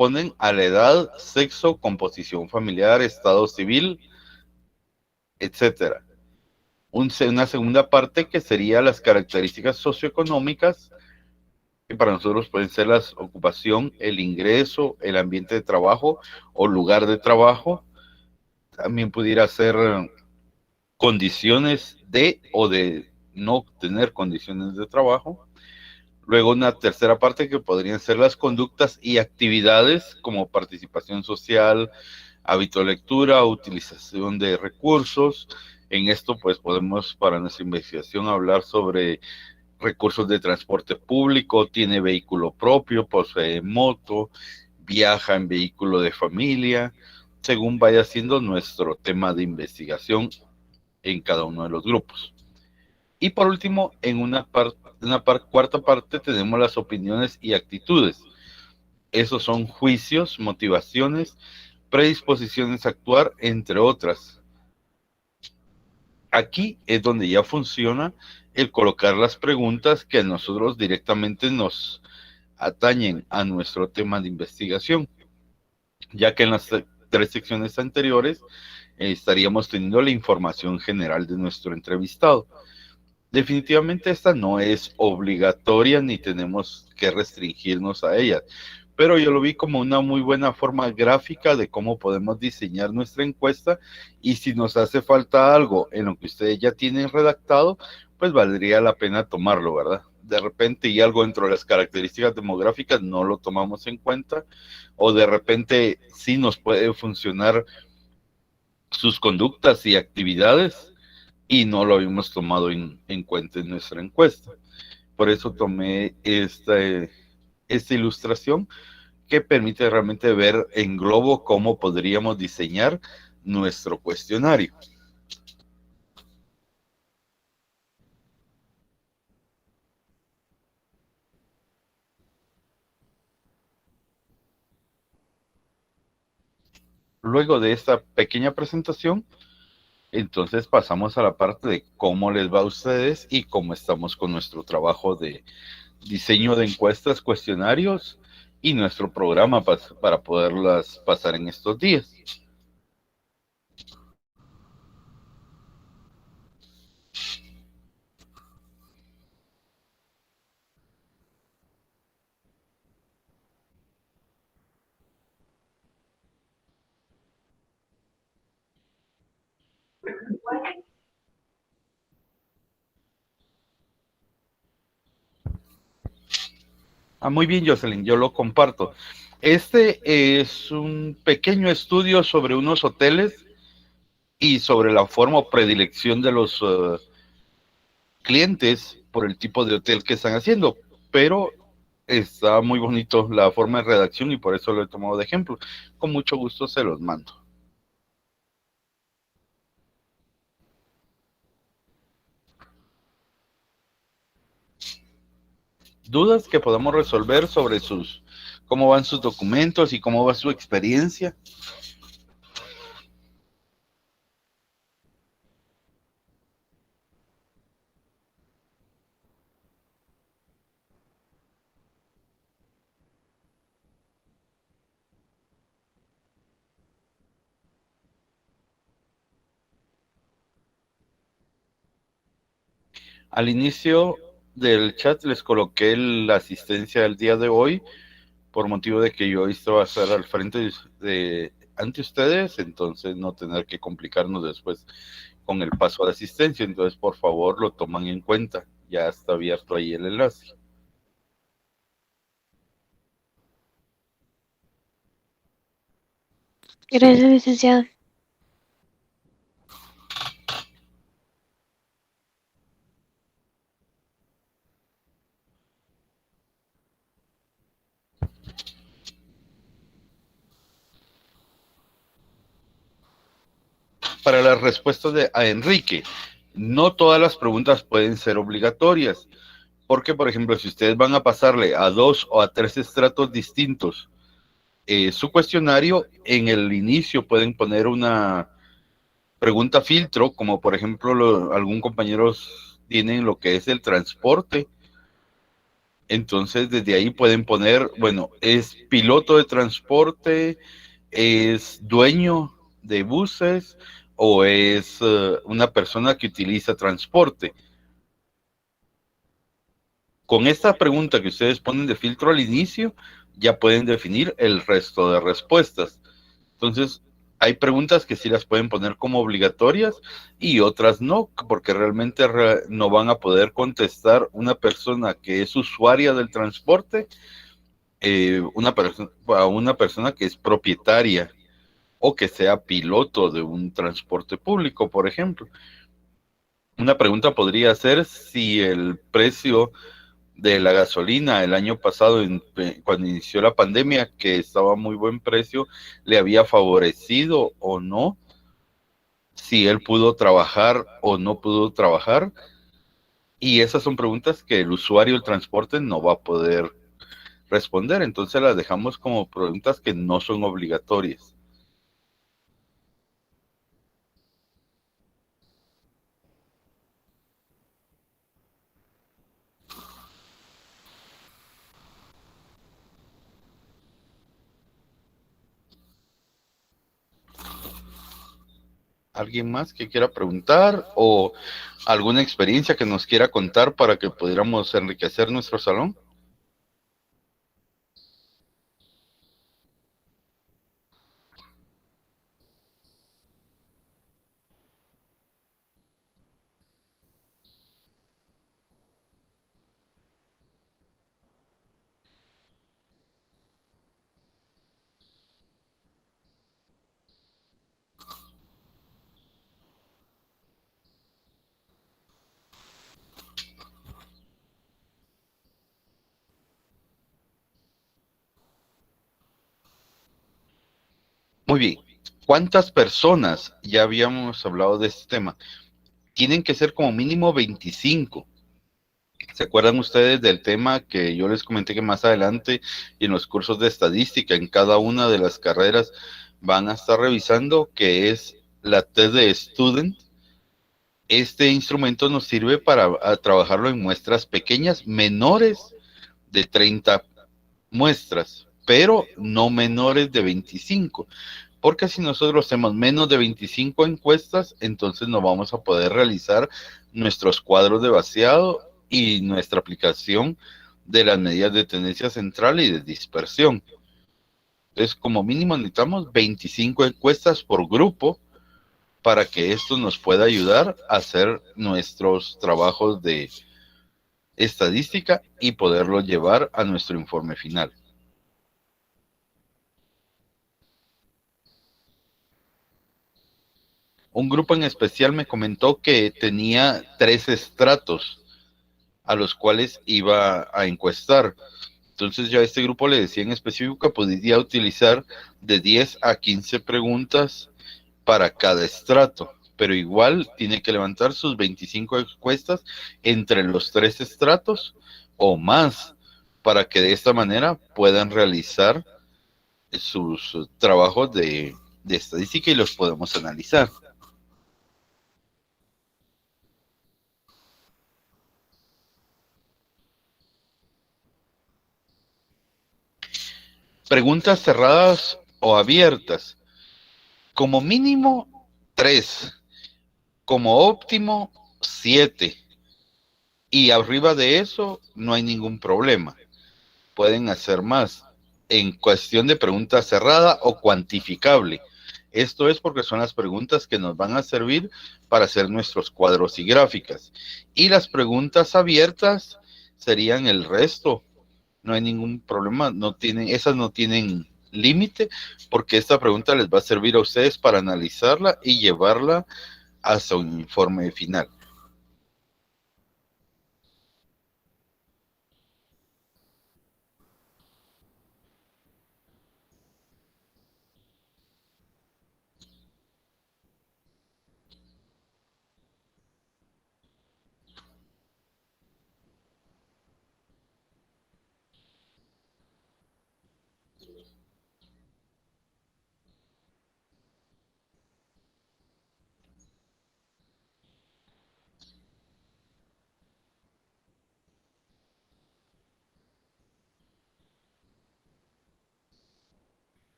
corresponden a la edad, sexo, composición familiar, estado civil, etcétera. Una segunda parte que sería las características socioeconómicas, que para nosotros pueden ser la ocupación, el ingreso, el ambiente de trabajo o lugar de trabajo. También pudiera ser condiciones de o de no tener condiciones de trabajo. Luego una tercera parte que podrían ser las conductas y actividades como participación social, hábito de lectura, utilización de recursos. En esto pues podemos para nuestra investigación hablar sobre recursos de transporte público, tiene vehículo propio, posee moto, viaja en vehículo de familia, según vaya siendo nuestro tema de investigación en cada uno de los grupos. Y por último, en cuarta parte tenemos las opiniones y actitudes. Esos son juicios, motivaciones, predisposiciones a actuar, entre otras. Aquí es donde ya funciona el colocar las preguntas que a nosotros directamente nos atañen a nuestro tema de investigación, ya que en las tres secciones anteriores estaríamos teniendo la información general de nuestro entrevistado. Definitivamente esta no es obligatoria ni tenemos que restringirnos a ella, pero yo lo vi como una muy buena forma gráfica de cómo podemos diseñar nuestra encuesta, y si nos hace falta algo en lo que ustedes ya tienen redactado, pues valdría la pena tomarlo, ¿verdad? De repente y algo dentro de las características demográficas no lo tomamos en cuenta, o de repente sí nos puede funcionar sus conductas y actividades y no lo habíamos tomado en cuenta en nuestra encuesta. Por eso tomé esta ilustración que permite realmente ver en globo cómo podríamos diseñar nuestro cuestionario. Luego de esta pequeña presentación, entonces pasamos a la parte de cómo les va a ustedes y cómo estamos con nuestro trabajo de diseño de encuestas, cuestionarios y nuestro programa para poderlas pasar en estos días. Muy bien, Jocelyn, yo lo comparto. Este es un pequeño estudio sobre unos hoteles y sobre la forma o predilección de los clientes por el tipo de hotel que están haciendo, pero está muy bonito la forma de redacción y por eso lo he tomado de ejemplo. Con mucho gusto se los mando. ¿Dudas que podamos resolver sobre cómo van sus documentos y cómo va su experiencia? Al inicio del chat les coloqué la asistencia del día de hoy por motivo de que yo estaba a estar al frente ante ustedes, entonces no tener que complicarnos después con el paso de asistencia. Entonces, por favor, lo toman en cuenta. Ya está abierto ahí el enlace. Gracias, licenciado. Para las respuestas a Enrique, no todas las preguntas pueden ser obligatorias, porque, por ejemplo, si ustedes van a pasarle a 2 o a 3 estratos distintos su cuestionario, en el inicio pueden poner una pregunta filtro, como por ejemplo algún compañero tienen lo que es el transporte, Entonces, desde ahí pueden poner, bueno, es piloto de transporte, es dueño de buses o es una persona que utiliza transporte. Con esta pregunta que ustedes ponen de filtro al inicio, ya pueden definir el resto de respuestas. Entonces, hay preguntas que sí las pueden poner como obligatorias y otras no, porque realmente no van a poder contestar una persona que es usuaria del transporte, a una persona que es propietaria o que sea piloto de un transporte público, por ejemplo. Una pregunta podría ser si el precio de la gasolina el año pasado, cuando inició la pandemia, que estaba a muy buen precio, le había favorecido o no, si él pudo trabajar o no pudo trabajar. Y esas son preguntas que el usuario del transporte no va a poder responder, entonces las dejamos como preguntas que no son obligatorias. ¿Alguien más que quiera preguntar o alguna experiencia que nos quiera contar para que pudiéramos enriquecer nuestro salón? Muy bien. ¿Cuántas personas, ya habíamos hablado de este tema, tienen que ser como mínimo 25? ¿Se acuerdan ustedes del tema que yo les comenté que más adelante y en los cursos de estadística en cada una de las carreras van a estar revisando, que es la test de Student? Este instrumento nos sirve para trabajarlo en muestras pequeñas, menores de 30 muestras, pero no menores de 25, porque si nosotros hacemos menos de 25 encuestas, entonces no vamos a poder realizar nuestros cuadros de vaciado y nuestra aplicación de las medidas de tendencia central y de dispersión. Entonces, como mínimo necesitamos 25 encuestas por grupo para que esto nos pueda ayudar a hacer nuestros trabajos de estadística y poderlo llevar a nuestro informe final. Un grupo en especial me comentó que tenía 3 estratos a los cuales iba a encuestar. Entonces ya a este grupo le decía en específico que podía utilizar de 10 a 15 preguntas para cada estrato, pero igual tiene que levantar sus 25 encuestas entre los 3 estratos o más, para que de esta manera puedan realizar sus trabajos de estadística y los podemos analizar. Preguntas cerradas o abiertas. Como mínimo 3, como óptimo 7. Y arriba de eso no hay ningún problema. Pueden hacer más en cuestión de pregunta cerrada o cuantificable. Esto es porque son las preguntas que nos van a servir para hacer nuestros cuadros y gráficas. Y las preguntas abiertas serían el resto. No hay ningún problema, esas no tienen límite, porque esta pregunta les va a servir a ustedes para analizarla y llevarla hasta un informe final.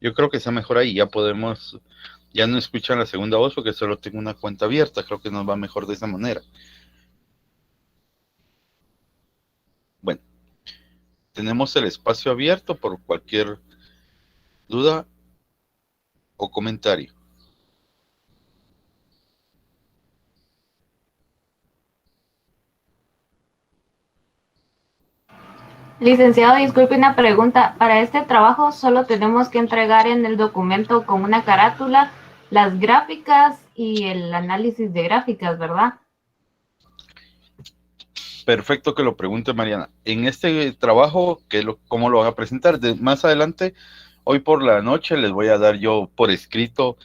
Yo creo que sea mejor ahí, ya no escuchan la segunda voz porque solo tengo una cuenta abierta, creo que nos va mejor de esa manera. Bueno, tenemos el espacio abierto por cualquier duda o comentario. Licenciado, disculpe una pregunta. Para este trabajo solo tenemos que entregar en el documento con una carátula las gráficas y el análisis de gráficas, ¿verdad? Perfecto que lo pregunte, Mariana. En este trabajo, ¿cómo lo van a presentar? Más adelante, hoy por la noche, les voy a dar yo por escrito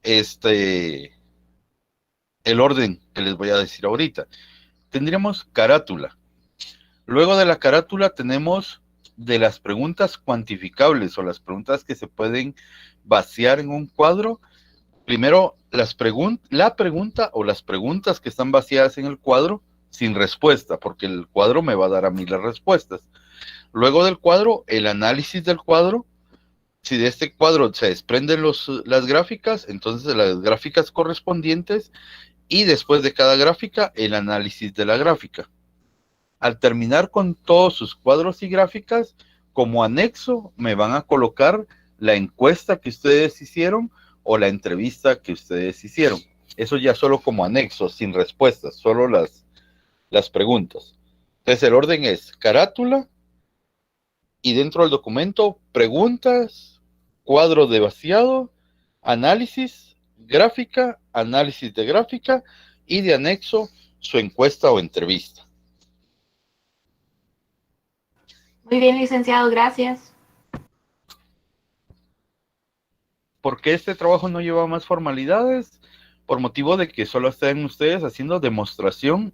el orden que les voy a decir ahorita. Tendríamos carátula. Luego de la carátula tenemos de las preguntas cuantificables o las preguntas que se pueden vaciar en un cuadro. Primero, la pregunta o las preguntas que están vaciadas en el cuadro sin respuesta, porque el cuadro me va a dar a mí las respuestas. Luego del cuadro, el análisis del cuadro. Si de este cuadro se desprenden las gráficas, entonces las gráficas correspondientes, y después de cada gráfica, el análisis de la gráfica. Al terminar con todos sus cuadros y gráficas, como anexo me van a colocar la encuesta que ustedes hicieron o la entrevista que ustedes hicieron. Eso ya solo como anexo, sin respuestas, solo las preguntas. Entonces el orden es carátula y dentro del documento preguntas, cuadro de vaciado, análisis, gráfica, análisis de gráfica y de anexo su encuesta o entrevista. Muy bien, licenciado, gracias. ¿Por qué este trabajo no lleva más formalidades? Por motivo de que solo están ustedes haciendo demostración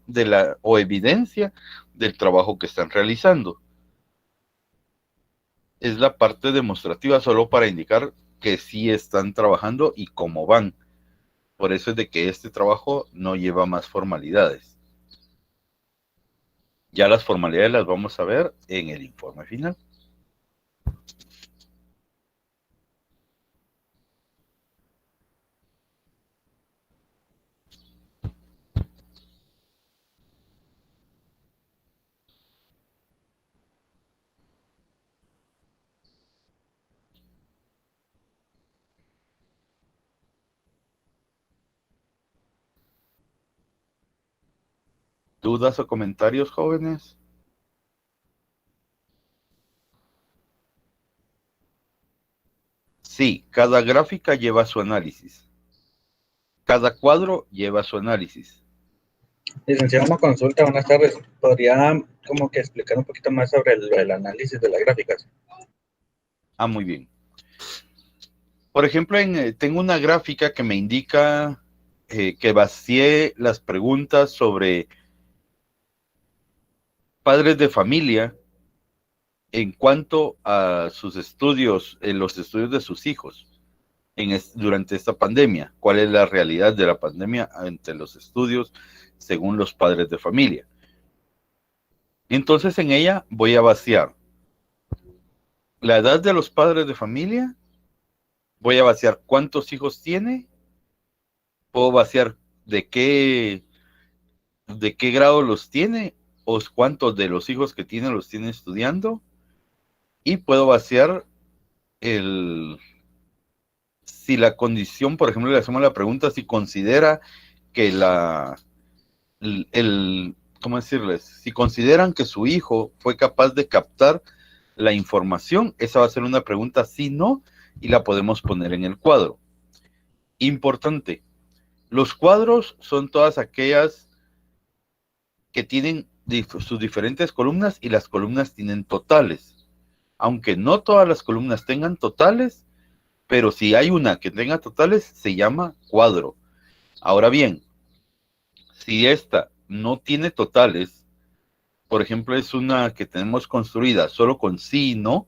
o evidencia del trabajo que están realizando. Es la parte demostrativa solo para indicar que sí están trabajando y cómo van. Por eso es de que este trabajo no lleva más formalidades. Ya las formalidades las vamos a ver en el informe final. ¿Dudas o comentarios, jóvenes? Sí, cada gráfica lleva su análisis. Cada cuadro lleva su análisis. Licenciado, una consulta, buenas tardes. ¿Podría como que explicar un poquito más sobre el análisis de las gráficas? Ah, muy bien. Por ejemplo, tengo una gráfica que me indica que vacié las preguntas sobre padres de familia en cuanto a sus estudios, los estudios de sus hijos durante esta pandemia. ¿Cuál es la realidad de la pandemia entre los estudios según los padres de familia? Entonces en ella voy a vaciar la edad de los padres de familia, voy a vaciar cuántos hijos tiene, puedo vaciar de qué grado los tiene o cuántos de los hijos que tiene los tiene estudiando, y puedo vaciar si la condición, por ejemplo, le hacemos la pregunta si considera que ¿cómo decirles? Si consideran que su hijo fue capaz de captar la información, esa va a ser una pregunta sí, no, y la podemos poner en el cuadro. Importante, los cuadros son todas aquellas que tienen sus diferentes columnas y las columnas tienen totales. Aunque no todas las columnas tengan totales, pero si hay una que tenga totales, se llama cuadro. Ahora bien, si esta no tiene totales, por ejemplo, es una que tenemos construida solo con sí y no,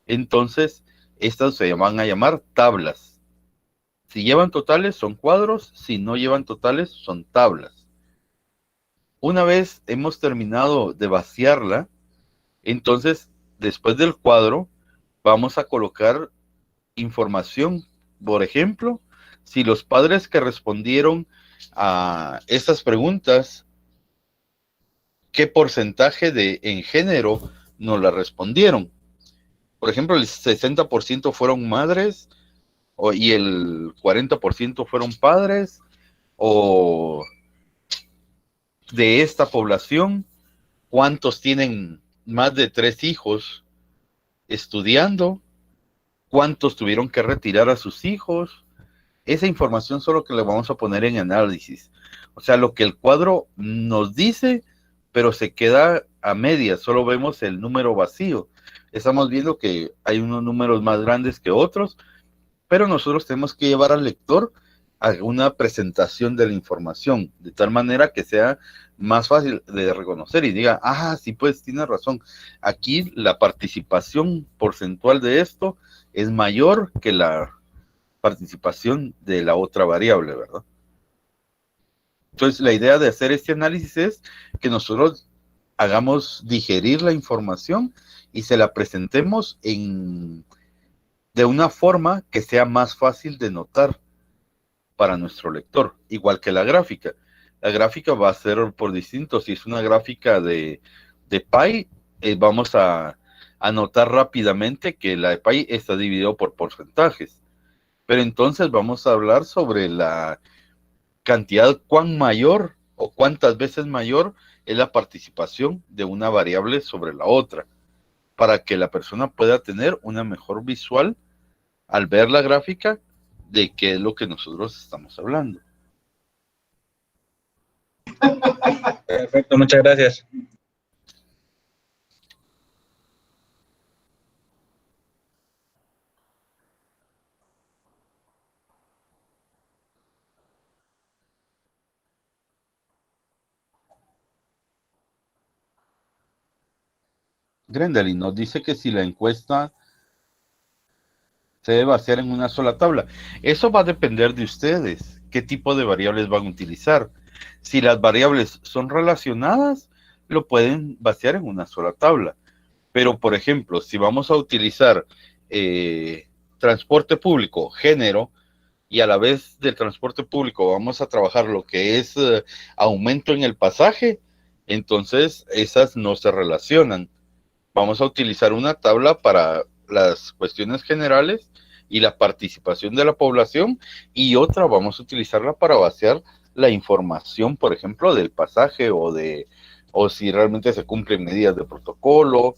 entonces estas se van a llamar tablas. Si llevan totales son cuadros, si no llevan totales son tablas. Una vez hemos terminado de vaciarla, entonces después del cuadro vamos a colocar información. Por ejemplo, si los padres que respondieron a estas preguntas, ¿qué porcentaje en género nos la respondieron? Por ejemplo, el 60% fueron madres y el 40% fueron padres, o de esta población, ¿cuántos tienen más de 3 hijos estudiando? ¿Cuántos tuvieron que retirar a sus hijos? Esa información solo que le vamos a poner en análisis. O sea, lo que el cuadro nos dice, pero se queda a medias, solo vemos el número vacío. Estamos viendo que hay unos números más grandes que otros, pero nosotros tenemos que llevar al lector a una presentación de la información, de tal manera que sea más fácil de reconocer y diga, sí, pues tiene razón, aquí la participación porcentual de esto es mayor que la participación de la otra variable, ¿verdad? Entonces, la idea de hacer este análisis es que nosotros hagamos digerir la información y se la presentemos de una forma que sea más fácil de notar para nuestro lector, igual que la gráfica. La gráfica va a ser por distinto. Si es una gráfica de pie, vamos a notar rápidamente que la de pie está dividido por porcentajes. Pero entonces vamos a hablar sobre la cantidad, cuán mayor o cuántas veces mayor es la participación de una variable sobre la otra, para que la persona pueda tener una mejor visual al ver la gráfica de qué es lo que nosotros estamos hablando. Perfecto, muchas gracias. Grendelin nos dice que si la encuesta se debe hacer en una sola tabla. Eso va a depender de ustedes, qué tipo de variables van a utilizar. Si las variables son relacionadas, lo pueden vaciar en una sola tabla. Pero, por ejemplo, si vamos a utilizar transporte público, género, y a la vez del transporte público vamos a trabajar lo que es aumento en el pasaje, entonces esas no se relacionan. Vamos a utilizar una tabla para las cuestiones generales y la participación de la población, y otra vamos a utilizarla para vaciar la información, por ejemplo, del pasaje o si realmente se cumplen medidas de protocolo,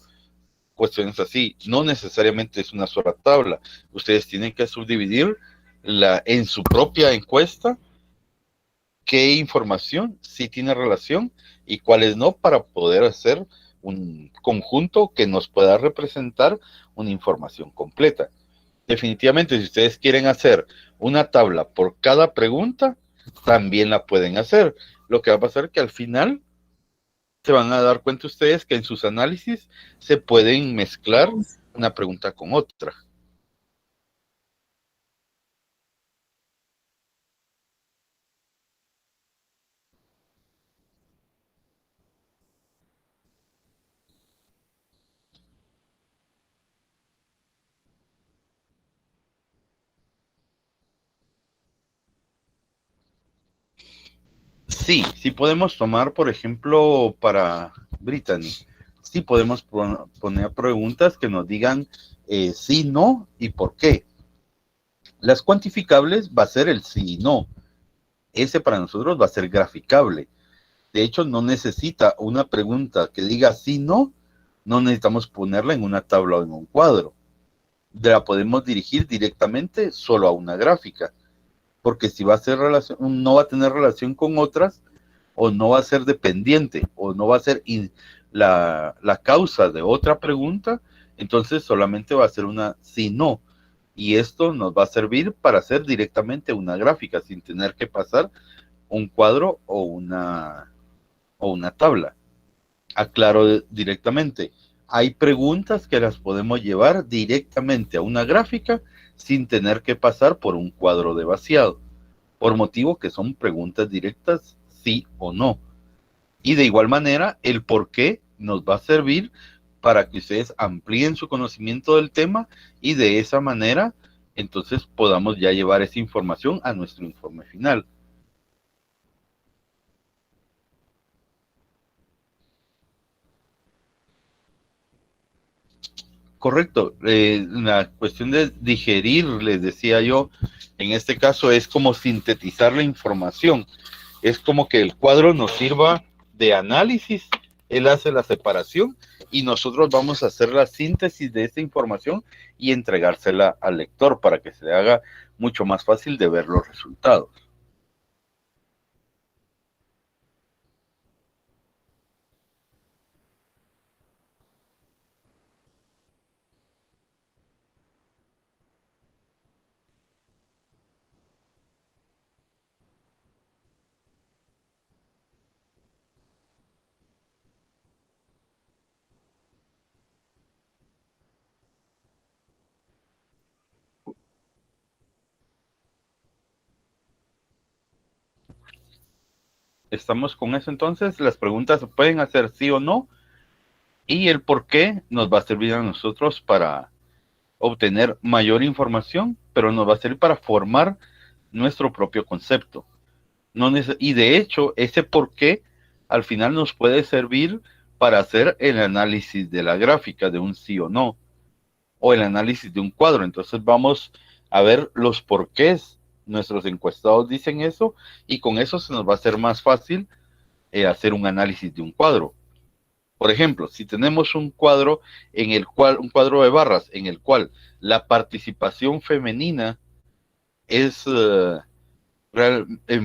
cuestiones así. No necesariamente es una sola tabla. Ustedes tienen que subdividir en su propia encuesta qué información sí tiene relación y cuáles no, para poder hacer un conjunto que nos pueda representar una información completa. Definitivamente, si ustedes quieren hacer una tabla por cada pregunta, también la pueden hacer. Lo que va a pasar es que al final se van a dar cuenta ustedes que en sus análisis se pueden mezclar una pregunta con otra. Sí podemos tomar, por ejemplo, para Brittany, sí podemos poner preguntas que nos digan sí, no y por qué. Las cuantificables va a ser el sí y no. Ese para nosotros va a ser graficable. De hecho, no necesita una pregunta que diga sí, no. No necesitamos ponerla en una tabla o en un cuadro. La podemos dirigir directamente solo a una gráfica. Porque si va a ser no va a tener relación con otras, o no va a ser dependiente, o no va a ser la causa de otra pregunta, entonces solamente va a ser una sí, no. Y esto nos va a servir para hacer directamente una gráfica, sin tener que pasar un cuadro o una tabla. Aclaro directamente, hay preguntas que las podemos llevar directamente a una gráfica sin tener que pasar por un cuadro de vaciado, por motivo que son preguntas directas, sí o no. Y de igual manera, el por qué nos va a servir para que ustedes amplíen su conocimiento del tema y de esa manera entonces podamos ya llevar esa información a nuestro informe final. Correcto. La cuestión de digerir, les decía yo, en este caso es como sintetizar la información. Es como que el cuadro nos sirva de análisis, él hace la separación y nosotros vamos a hacer la síntesis de esta información y entregársela al lector para que se le haga mucho más fácil de ver los resultados. Estamos con eso entonces, las preguntas se pueden hacer sí o no y el por qué nos va a servir a nosotros para obtener mayor información, pero nos va a servir para formar nuestro propio concepto. Y de hecho, ese por qué al final nos puede servir para hacer el análisis de la gráfica de un sí o no, o el análisis de un cuadro. Entonces vamos a ver los porqués. Nuestros encuestados dicen eso y con eso se nos va a hacer más fácil hacer un análisis de un cuadro. Por ejemplo, si tenemos un cuadro en el cual, un cuadro de barras en el cual la participación femenina es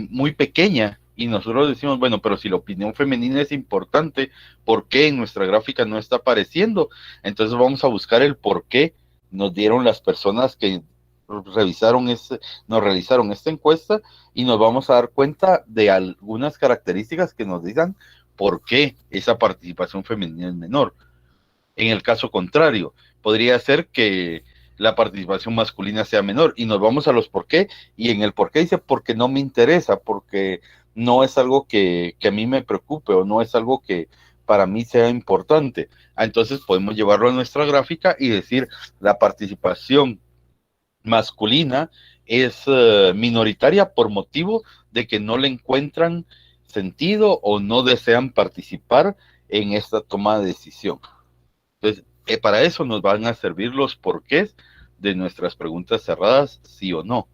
muy pequeña y nosotros decimos, bueno, pero si la opinión femenina es importante, ¿por qué en nuestra gráfica no está apareciendo? Entonces vamos a buscar el por qué nos dieron las personas que nos realizaron esta encuesta y nos vamos a dar cuenta de algunas características que nos digan por qué esa participación femenina es menor. En el caso contrario, podría ser que la participación masculina sea menor y nos vamos a los por qué y en el por qué dice porque no me interesa, porque no es algo que a mí me preocupe o no es algo que para mí sea importante. Entonces podemos llevarlo a nuestra gráfica y decir la participación masculina es minoritaria por motivo de que no le encuentran sentido o no desean participar en esta toma de decisión. Entonces, para eso nos van a servir los porqués de nuestras preguntas cerradas, sí o no.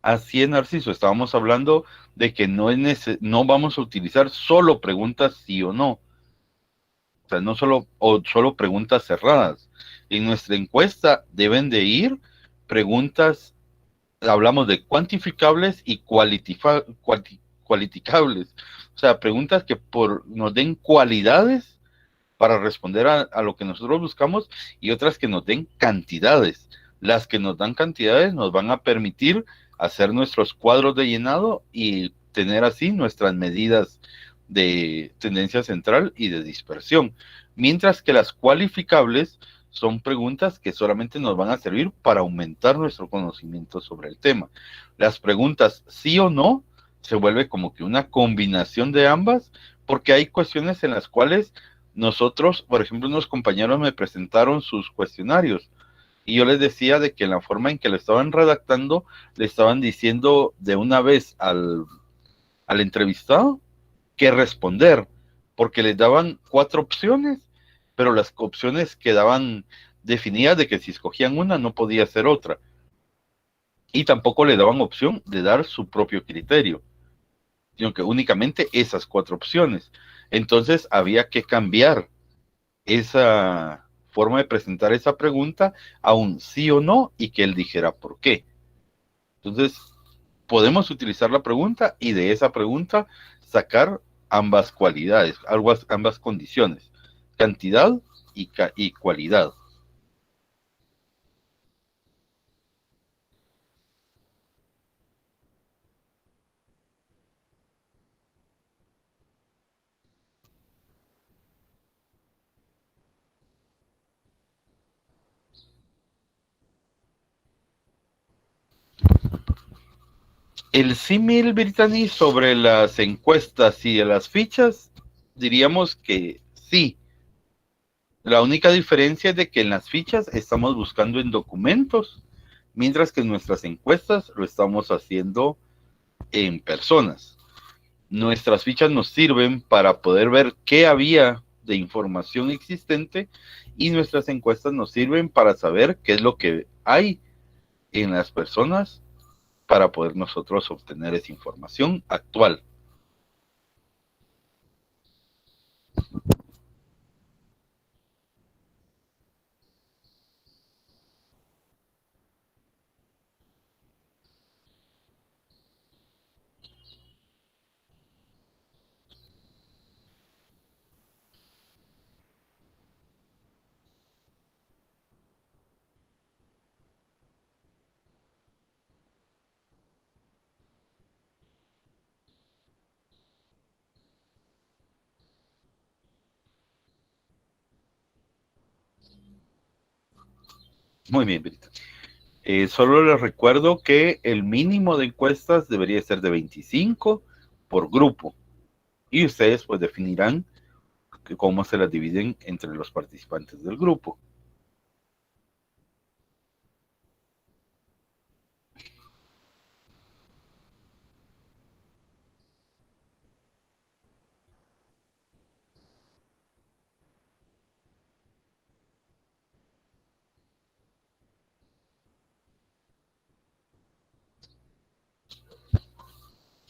Así es, Narciso, estábamos hablando de que no vamos a utilizar solo preguntas sí o no, o sea, no solo, o solo preguntas cerradas. En nuestra encuesta deben de ir preguntas, hablamos de cuantificables y cualiticables, o sea, preguntas que nos den cualidades para responder a lo que nosotros buscamos y otras que nos den cantidades. Las que nos dan cantidades nos van a permitir hacer nuestros cuadros de llenado y tener así nuestras medidas de tendencia central y de dispersión. Mientras que las cualificables son preguntas que solamente nos van a servir para aumentar nuestro conocimiento sobre el tema. Las preguntas sí o no se vuelve como que una combinación de ambas, porque hay cuestiones en las cuales nosotros, por ejemplo, unos compañeros me presentaron sus cuestionarios y yo les decía de que la forma en que lo estaban redactando, le estaban diciendo de una vez al entrevistado qué responder, porque les daban 4 opciones, pero las opciones quedaban definidas de que si escogían una no podía ser otra. Y tampoco le daban opción de dar su propio criterio, sino que únicamente esas 4 opciones. Entonces había que cambiar esa forma de presentar esa pregunta a un sí o no y que él dijera por qué. Entonces, podemos utilizar la pregunta y de esa pregunta sacar ambas cualidades, ambas condiciones, cantidad y cualidad. El símil, Brittany, sobre las encuestas y de las fichas, diríamos que sí. La única diferencia es de que en las fichas estamos buscando en documentos, mientras que en nuestras encuestas lo estamos haciendo en personas. Nuestras fichas nos sirven para poder ver qué había de información existente y nuestras encuestas nos sirven para saber qué es lo que hay en las personas para poder nosotros obtener esa información actual. Muy bien, Brita. Solo les recuerdo que el mínimo de encuestas debería ser de 25 por grupo. Y ustedes pues definirán cómo se las dividen entre los participantes del grupo.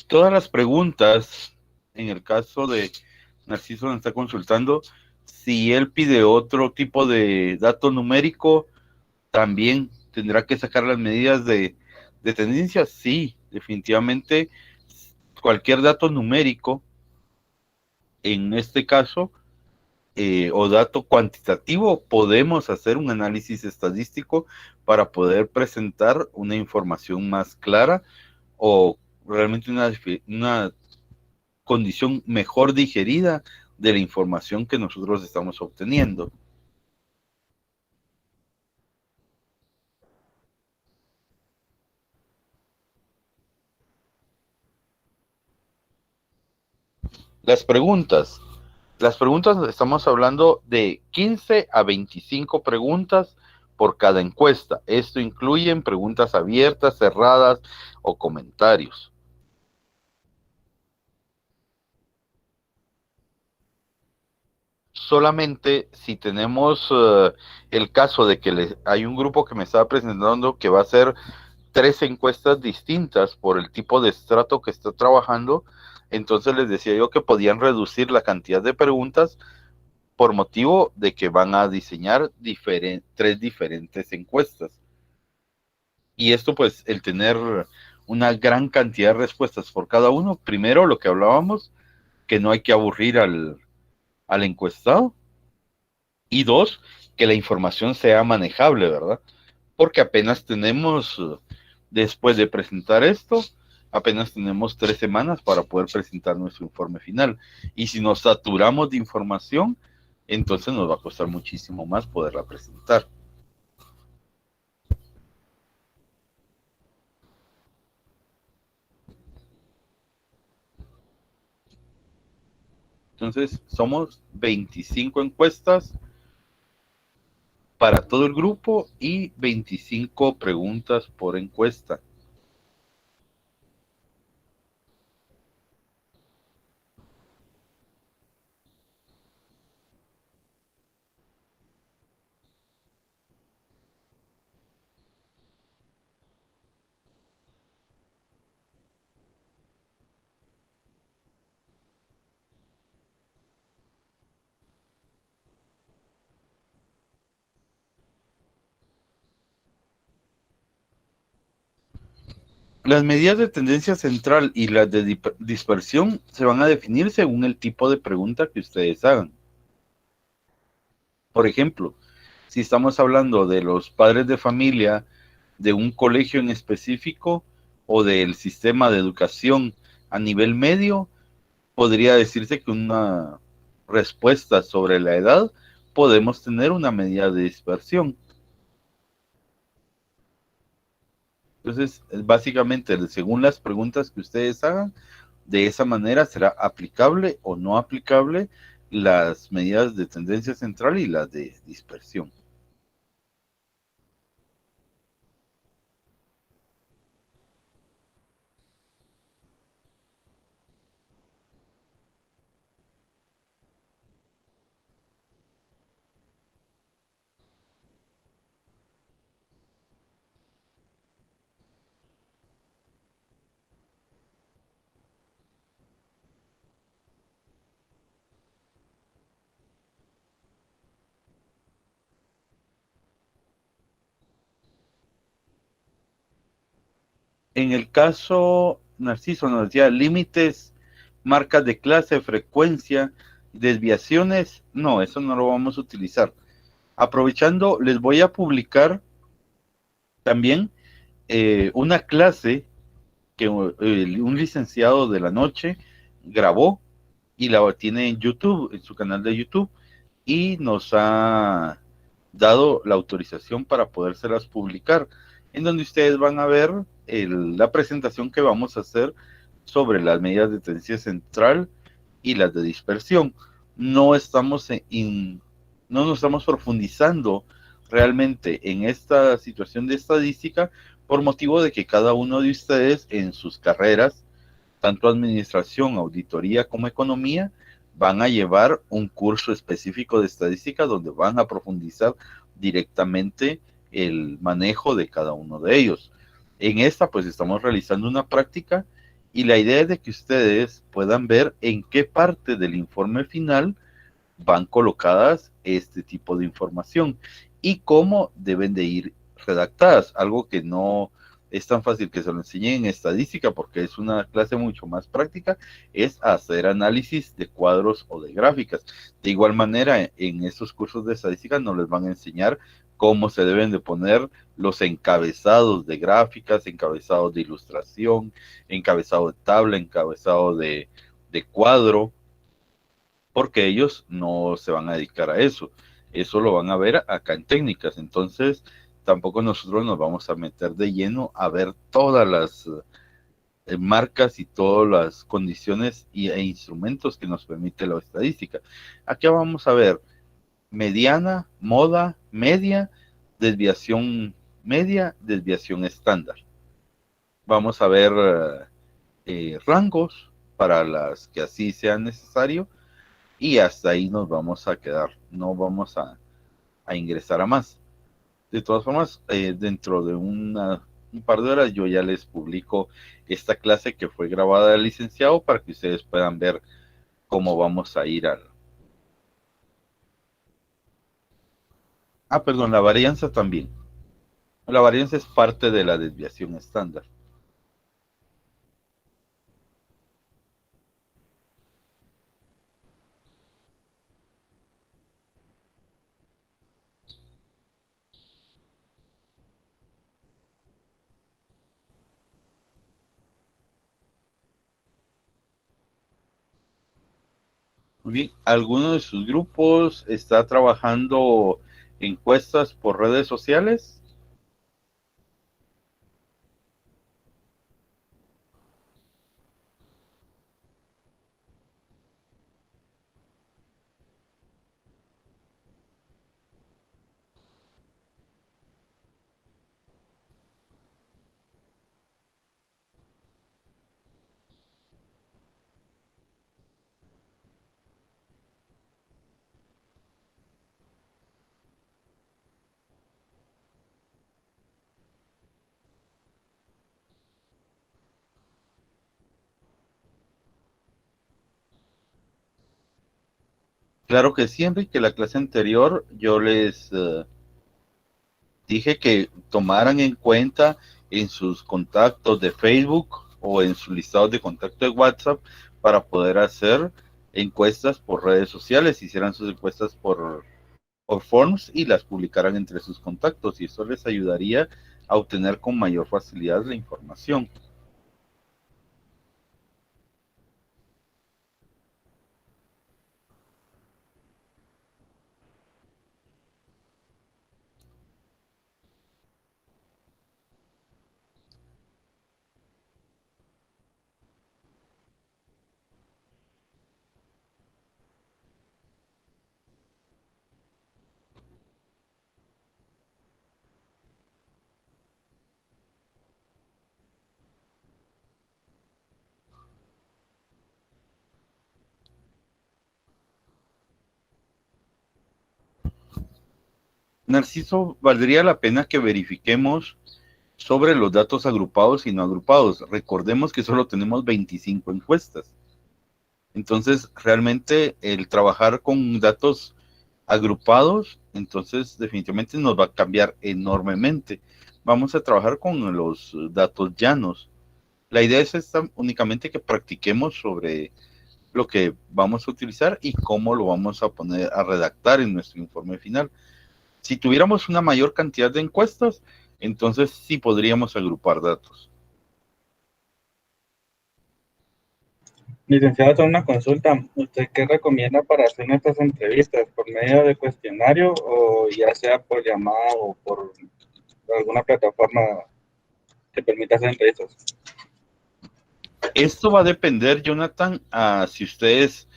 Todas las preguntas, en el caso de Narciso nos está consultando, si él pide otro tipo de dato numérico, también tendrá que sacar las medidas de tendencia. Sí, definitivamente cualquier dato numérico, en este caso, o dato cuantitativo, podemos hacer un análisis estadístico para poder presentar una información más clara o realmente una condición mejor digerida de la información que nosotros estamos obteniendo. Las preguntas estamos hablando de 15 a 25 preguntas por cada encuesta. Esto incluye preguntas abiertas, cerradas o comentarios. Solamente si tenemos el caso de que hay un grupo que me estaba presentando que va a hacer 3 encuestas distintas por el tipo de estrato que está trabajando, entonces les decía yo que podían reducir la cantidad de preguntas por motivo de que van a diseñar 3 diferentes encuestas. Y esto pues el tener una gran cantidad de respuestas por cada uno, primero lo que hablábamos, que no hay que aburrir al encuestado, y 2, que la información sea manejable, ¿verdad? Porque apenas tenemos, después de presentar esto, apenas tenemos 3 semanas para poder presentar nuestro informe final. Y si nos saturamos de información, entonces nos va a costar muchísimo más poderla presentar. Entonces, somos 25 encuestas para todo el grupo y 25 preguntas por encuesta. Las medidas de tendencia central y las de dispersión se van a definir según el tipo de pregunta que ustedes hagan. Por ejemplo, si estamos hablando de los padres de familia, de un colegio en específico o del sistema de educación a nivel medio, podría decirse que una respuesta sobre la edad podemos tener una medida de dispersión. Entonces, básicamente, según las preguntas que ustedes hagan, de esa manera será aplicable o no aplicable las medidas de tendencia central y las de dispersión. En el caso, Narciso nos decía límites, marcas de clase, frecuencia, desviaciones. No, eso no lo vamos a utilizar. Aprovechando, les voy a publicar también una clase que un licenciado de la noche grabó y la tiene en YouTube, en su canal de YouTube, y nos ha dado la autorización para podérselas publicar, en donde ustedes van a ver la presentación que vamos a hacer sobre las medidas de tendencia central y las de dispersión. No estamos no nos estamos profundizando realmente en esta situación de estadística por motivo de que cada uno de ustedes en sus carreras, tanto administración, auditoría como economía, van a llevar un curso específico de estadística donde van a profundizar directamente el manejo de cada uno de ellos. En esta pues estamos realizando una práctica y la idea es de que ustedes puedan ver en qué parte del informe final van colocadas este tipo de información y cómo deben de ir redactadas, algo que no es tan fácil que se lo enseñen en estadística porque es una clase mucho más práctica, es hacer análisis de cuadros o de gráficas. De igual manera, en estos cursos de estadística nos les van a enseñar cómo se deben de poner los encabezados de gráficas, encabezados de ilustración, encabezado de tabla, encabezado de cuadro, porque ellos no se van a dedicar a eso. Eso lo van a ver acá en técnicas. Entonces, tampoco nosotros nos vamos a meter de lleno a ver todas las marcas y todas las condiciones e instrumentos que nos permite la estadística. Aquí vamos a ver mediana, moda, media, desviación estándar. Vamos a ver rangos para las que así sea necesario y hasta ahí nos vamos a quedar, no vamos a ingresar a más. De todas formas, dentro de un par de horas yo ya les publico esta clase que fue grabada del licenciado para que ustedes puedan ver cómo vamos a ir al... Ah, perdón, la varianza también. La varianza es parte de la desviación estándar. Muy bien, ¿alguno de sus grupos está trabajando encuestas por redes sociales? Claro que sí, Enrique. La clase anterior yo les dije que tomaran en cuenta en sus contactos de Facebook o en sus listados de contacto de WhatsApp para poder hacer encuestas por redes sociales, hicieran sus encuestas por forms y las publicaran entre sus contactos y eso les ayudaría a obtener con mayor facilidad la información. Narciso, valdría la pena que verifiquemos sobre los datos agrupados y no agrupados. Recordemos que solo tenemos 25 encuestas. Entonces, realmente el trabajar con datos agrupados, entonces definitivamente nos va a cambiar enormemente. Vamos a trabajar con los datos llanos. La idea es esta, únicamente que practiquemos sobre lo que vamos a utilizar y cómo lo vamos a poner a redactar en nuestro informe final. Si tuviéramos una mayor cantidad de encuestas, entonces sí podríamos agrupar datos. Licenciado, tengo una consulta. ¿Usted qué recomienda para hacer estas entrevistas? ¿Por medio de cuestionario o ya sea por llamada o por alguna plataforma que permita hacer entrevistas? Esto va a depender, Jonathan, a si ustedes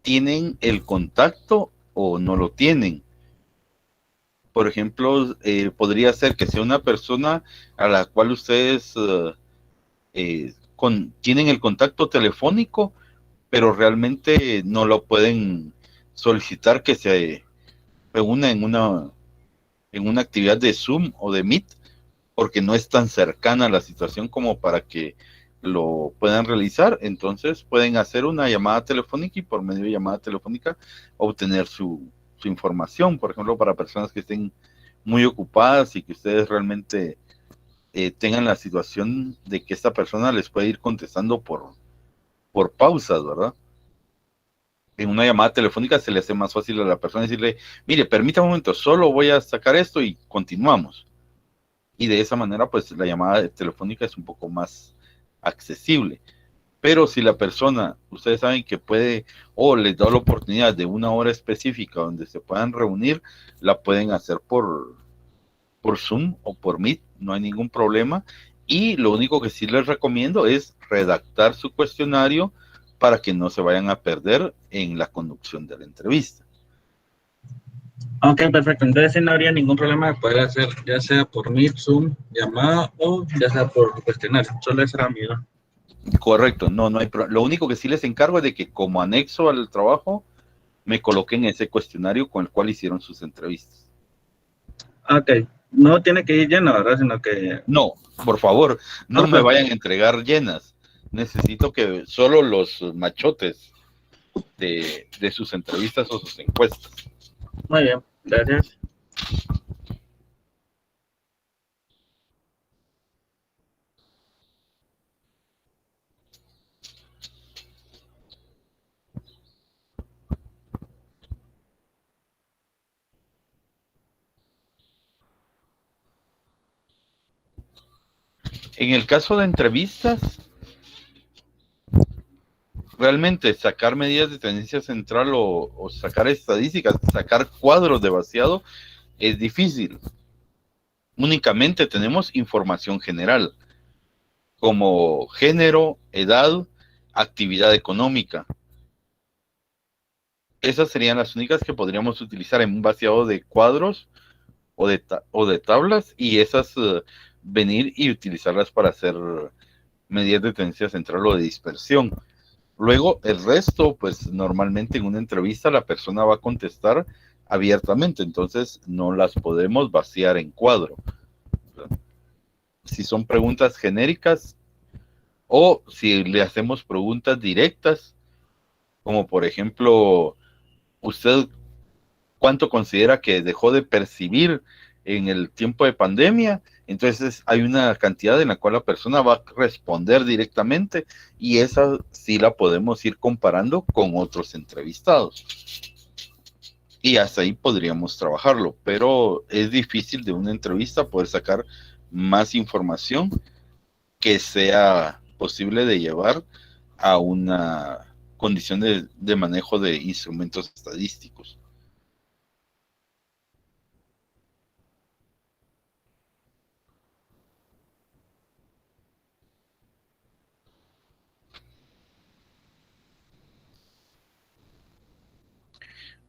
tienen el contacto o no lo tienen. Por ejemplo, podría ser que sea una persona a la cual ustedes tienen el contacto telefónico, pero realmente no lo pueden solicitar que se reúna en una actividad de Zoom o de Meet, porque no es tan cercana la situación como para que lo puedan realizar. Entonces pueden hacer una llamada telefónica y por medio de llamada telefónica obtener su información, por ejemplo, para personas que estén muy ocupadas y que ustedes realmente tengan la situación de que esta persona les puede ir contestando por pausas, ¿verdad? En una llamada telefónica se le hace más fácil a la persona decirle, mire, permítame un momento, solo voy a sacar esto y continuamos. Y de esa manera, pues la llamada telefónica es un poco más accesible. Pero si la persona, ustedes saben que puede, o les da la oportunidad de una hora específica donde se puedan reunir, la pueden hacer por Zoom o por Meet, no hay ningún problema. Y lo único que sí les recomiendo es redactar su cuestionario para que no se vayan a perder en la conducción de la entrevista. Ok, perfecto. Entonces, sí, no habría ningún problema de poder hacer, ya sea por Meet, Zoom, llamada o ya sea por cuestionario. Solo esa era mi duda. Correcto, no hay problema. Lo único que sí les encargo es de que como anexo al trabajo me coloquen ese cuestionario con el cual hicieron sus entrevistas. Ok, no tiene que ir lleno, ¿verdad? Sino que... No, por favor, no me Ok, vayan a entregar llenas. Necesito que solo los machotes de sus entrevistas o sus encuestas. muy bien, gracias. En el caso de entrevistas, realmente sacar medidas de tendencia central o sacar estadísticas, sacar cuadros de vaciado es difícil. Únicamente tenemos información general, como género, edad, actividad económica. Esas serían las únicas que podríamos utilizar en un vaciado de cuadros o de tablas, y esas venir y utilizarlas para hacer medidas de tendencia central o de dispersión. Luego, el resto, pues normalmente en una entrevista la persona va a contestar abiertamente, entonces no las podemos vaciar en cuadro. Si son preguntas genéricas o si le hacemos preguntas directas, como por ejemplo, ¿usted cuánto considera que dejó de percibir en el tiempo de pandemia? Entonces hay una cantidad en la cual la persona va a responder directamente y esa sí la podemos ir comparando con otros entrevistados. Y hasta ahí podríamos trabajarlo, pero es difícil de una entrevista poder sacar más información que sea posible de llevar a una condición de manejo de instrumentos estadísticos.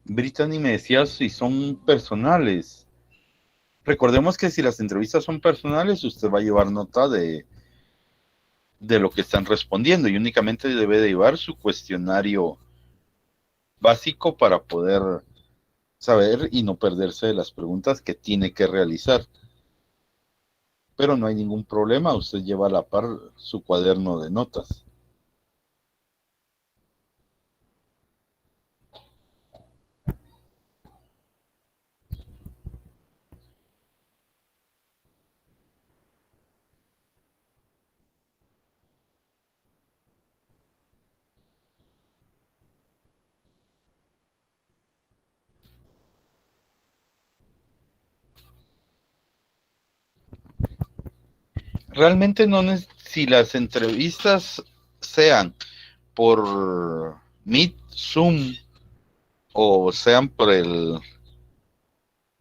Brittany me decía si son personales. Recordemos que si las entrevistas son personales, usted va a llevar nota de lo que están respondiendo y únicamente debe de llevar su cuestionario básico para poder saber y no perderse de las preguntas que tiene que realizar. Pero no hay ningún problema, usted lleva a la par su cuaderno de notas. Realmente no si las entrevistas sean por Meet, Zoom o sean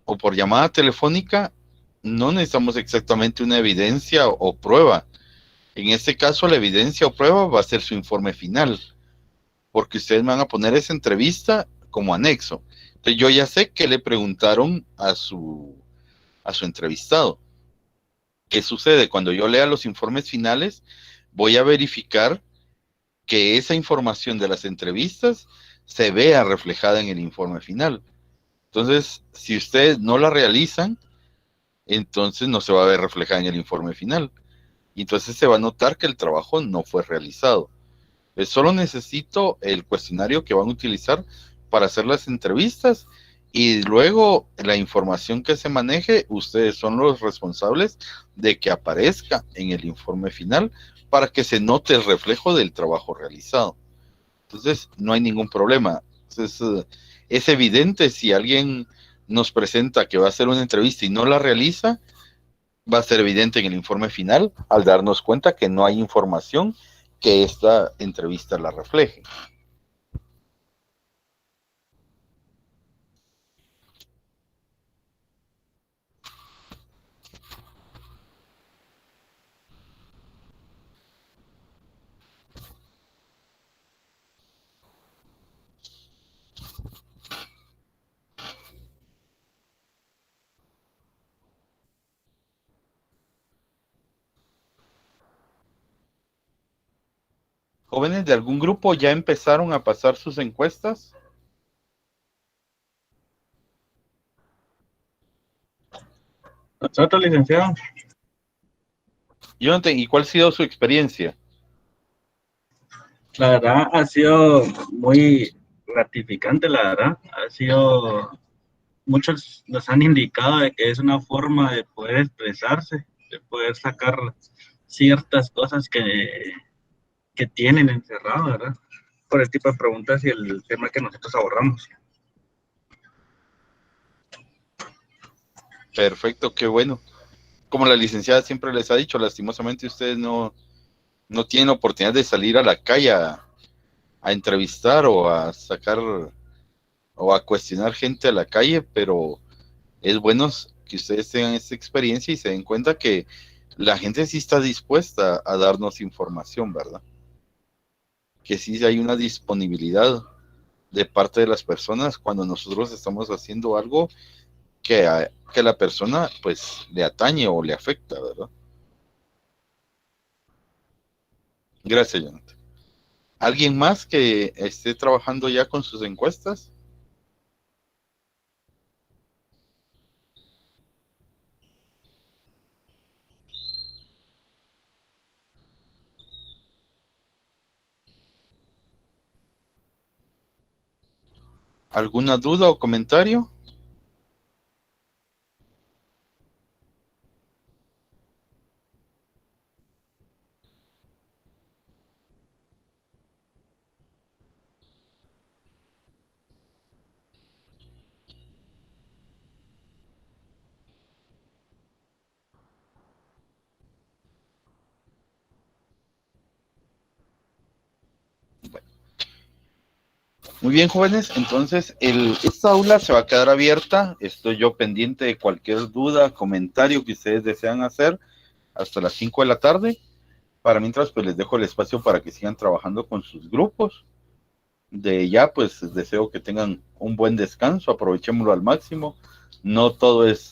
o por llamada telefónica, no necesitamos exactamente una evidencia o prueba. En este caso, la evidencia o prueba va a ser su informe final, porque ustedes van a poner esa entrevista como anexo. Entonces, yo ya sé que le preguntaron a su entrevistado. ¿Qué sucede? Cuando yo lea los informes finales, voy a verificar que esa información de las entrevistas se vea reflejada en el informe final. Entonces, si ustedes no la realizan, entonces no se va a ver reflejada en el informe final. Y entonces se va a notar que el trabajo no fue realizado. Solo necesito el cuestionario que van a utilizar para hacer las entrevistas y luego la información que se maneje, ustedes son los responsables de que aparezca en el informe final para que se note el reflejo del trabajo realizado. Entonces, no hay ningún problema. Entonces, es evidente si alguien nos presenta que va a hacer una entrevista y no la realiza, va a ser evidente en el informe final al darnos cuenta que no hay información que esta entrevista la refleje. ¿Jóvenes de algún grupo ya empezaron a pasar sus encuestas? Nosotros, licenciado. Jonathan, ¿y cuál ha sido su experiencia? La verdad ha sido muy gratificante, la verdad. Ha sido, muchos nos han indicado de que es una forma de poder expresarse, de poder sacar ciertas cosas que tienen encerrado, ¿verdad? Por el tipo de preguntas y el tema que nosotros abordamos. Perfecto, qué bueno. Como la licenciada siempre les ha dicho, lastimosamente ustedes no tienen oportunidad de salir a la calle a entrevistar o a sacar o a cuestionar gente a la calle, pero es bueno que ustedes tengan esta experiencia y se den cuenta que la gente sí está dispuesta a darnos información, ¿verdad? Que sí hay una disponibilidad de parte de las personas cuando nosotros estamos haciendo algo que a la persona pues le atañe o le afecta, ¿verdad? Gracias, Jonathan. ¿Alguien más que esté trabajando ya con sus encuestas? ¿Alguna duda o comentario? Muy bien, jóvenes, entonces esta aula se va a quedar abierta. Estoy yo pendiente de cualquier duda, comentario que ustedes desean hacer hasta las 5 de la tarde. Para mientras, pues les dejo el espacio para que sigan trabajando con sus grupos. De ya, pues deseo que tengan un buen descanso, aprovechémoslo al máximo. No todo es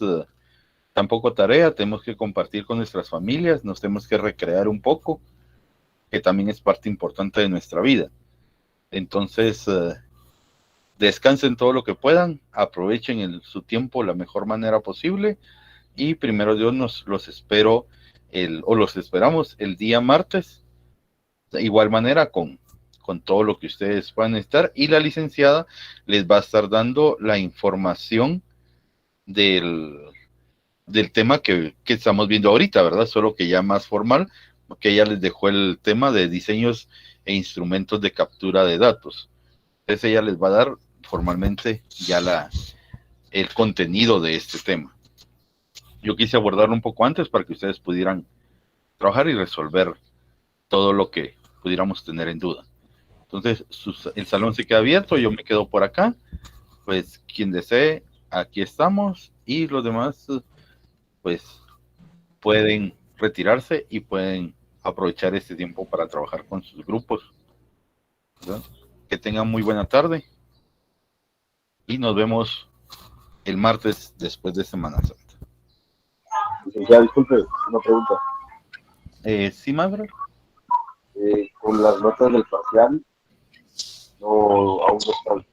tampoco tarea, tenemos que compartir con nuestras familias, nos tenemos que recrear un poco, que también es parte importante de nuestra vida. Entonces, descansen todo lo que puedan, aprovechen su tiempo la mejor manera posible y primero Dios los esperamos el día martes, de igual manera con todo lo que ustedes puedan necesitar, y la licenciada les va a estar dando la información del tema que estamos viendo ahorita, ¿verdad? Solo que ya más formal, porque ella les dejó el tema de diseños e instrumentos de captura de datos. Entonces ella les va a dar formalmente ya el contenido de este tema. Yo quise abordarlo un poco antes para que ustedes pudieran trabajar y resolver todo lo que pudiéramos tener en duda. Entonces, el salón se queda abierto, yo me quedo por acá, pues quien desee, aquí estamos, y los demás, pues, pueden retirarse y pueden aprovechar este tiempo para trabajar con sus grupos, ¿verdad? Que tengan muy buena tarde, y nos vemos el martes después de Semana Santa. Ya, disculpe, una pregunta. ¿Sí, madre? Con las notas del parcial, no, aún no están.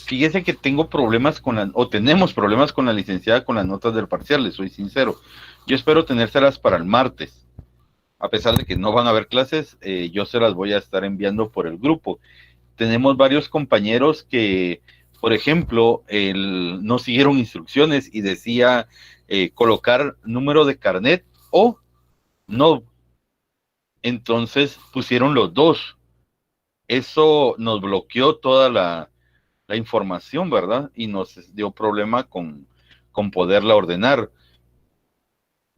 Fíjese que tenemos problemas con la licenciada con las notas del parcial, les soy sincero. Yo espero tenérselas para el martes. A pesar de que no van a haber clases, yo se las voy a estar enviando por el grupo. Tenemos varios compañeros que, por ejemplo, no siguieron instrucciones y decía colocar número de carnet o no. Entonces pusieron los dos. Eso nos bloqueó toda la información, ¿verdad? Y nos dio problema con poderla ordenar.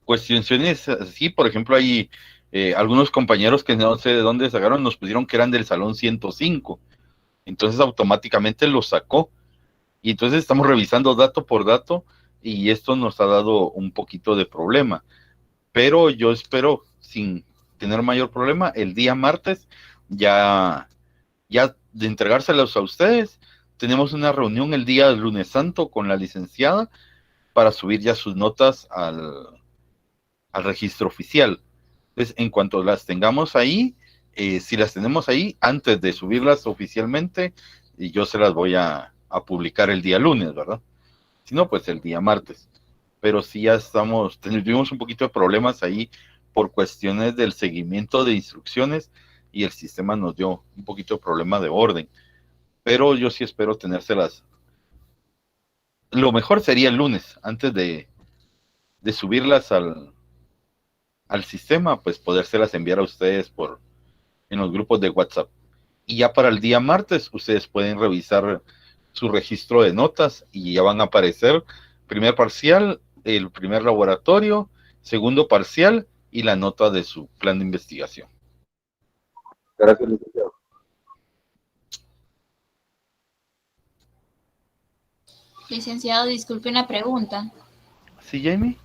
Cuestiones así, por ejemplo, hay algunos compañeros que no sé de dónde sacaron, nos pusieron que eran del salón 105. Entonces automáticamente lo sacó. Y entonces estamos revisando dato por dato y esto nos ha dado un poquito de problema. Pero yo espero, sin tener mayor problema, el día martes ya de entregárselos a ustedes. Tenemos una reunión el día del lunes santo con la licenciada para subir ya sus notas al registro oficial. Entonces, en cuanto las tengamos ahí, si las tenemos ahí, antes de subirlas oficialmente, yo se las voy a publicar el día lunes, ¿verdad? Si no, pues el día martes. Pero sí ya tuvimos un poquito de problemas ahí por cuestiones del seguimiento de instrucciones y el sistema nos dio un poquito de problema de orden. Pero yo sí espero tenérselas. Lo mejor sería el lunes, antes de subirlas al sistema, pues podérselas enviar a ustedes en los grupos de WhatsApp. Y ya para el día martes, ustedes pueden revisar su registro de notas y ya van a aparecer primer parcial, el primer laboratorio, segundo parcial y la nota de su plan de investigación. Gracias, licenciado. Licenciado, disculpe una pregunta. ¿Sí, Jamie?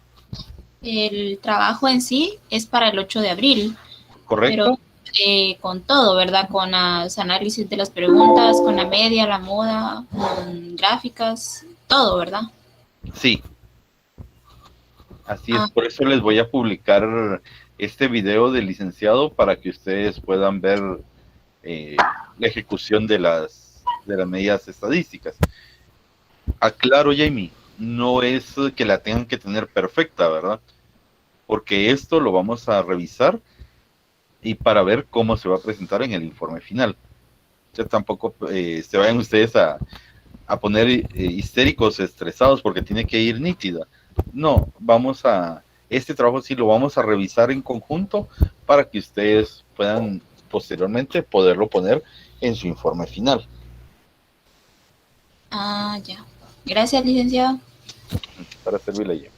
El trabajo en sí es para el 8 de abril. ¿Correcto? Pero con todo, ¿verdad? Con los análisis de las preguntas, con la media, la moda, con gráficas, todo, ¿verdad? Sí. Así es, por eso les voy a publicar este video del licenciado para que ustedes puedan ver la ejecución de las medidas estadísticas. Aclaro, Jamie, no es que la tengan que tener perfecta, ¿verdad? Porque esto lo vamos a revisar y para ver cómo se va a presentar en el informe final. Ya tampoco se vayan ustedes a poner histéricos, estresados porque tiene que ir nítida. No, este trabajo sí lo vamos a revisar en conjunto para que ustedes puedan posteriormente poderlo poner en su informe final. Ah, ya. Gracias, licenciado. Para servirle, Jamie.